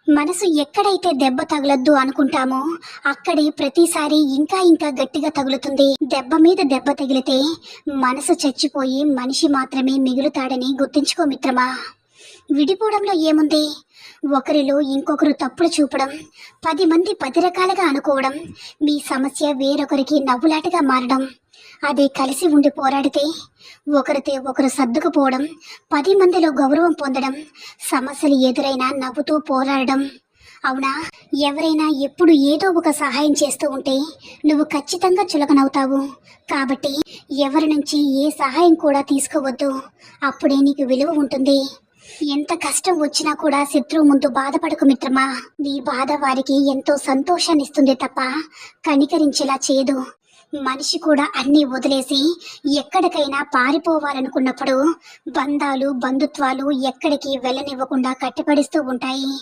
మనసు ఎక్కడైతే దెబ్బ తగలొద్దు అనుకుంటామో అక్కడే ప్రతిసారి ఇంకా ఇంకా గట్టిగా తగులుతుంది. దెబ్బ మీద దెబ్బ తగిలితే మనసు చచ్చిపోయి మనిషి మాత్రమే మిగులుతాడని గుర్తుంచుకో మిత్రమా. విడిపోవడంలో ఏముంది? ఒకరిలో ఇంకొకరు తప్పులు చూపడం, 10 మంది 10 రకాలుగా అనుకోవడం, మీ సమస్య వేరొకరికి నవ్వులాటగా మారడం. అదే కలిసి ఉండి పోరాడితే ఒకరితే ఒకరు సర్దుకుపోవడం, 10 మందిలో గౌరవం పొందడం, సమస్యలు ఎదురైనా నవ్వుతూ పోరాడడం. అవునా? ఎవరైనా ఎప్పుడు ఏదో ఒక సహాయం చేస్తూ ఉంటే నువ్వు ఖచ్చితంగా చులకనవుతావు. కాబట్టి ఎవరి నుంచి ఏ సహాయం కూడా తీసుకోవద్దు. అప్పుడే నీకు విలువ ఉంటుంది. ఎంత కష్టం వచ్చినా కూడా శత్రువు ముందు బాధపడకు మిత్రమా. నీ బాధ వారికి ఎంతో సంతోషాన్ని ఇస్తుంది తప్ప కనికరించేలా చేయదు. మనిషి కూడా అన్నీ వదిలేసి ఎక్కడికైనా పారిపోవాలనుకున్నప్పుడు బంధాలు బంధుత్వాలు ఎక్కడికి వెళ్ళనివ్వకుండా కట్టిపడిస్తూ ఉంటాయి.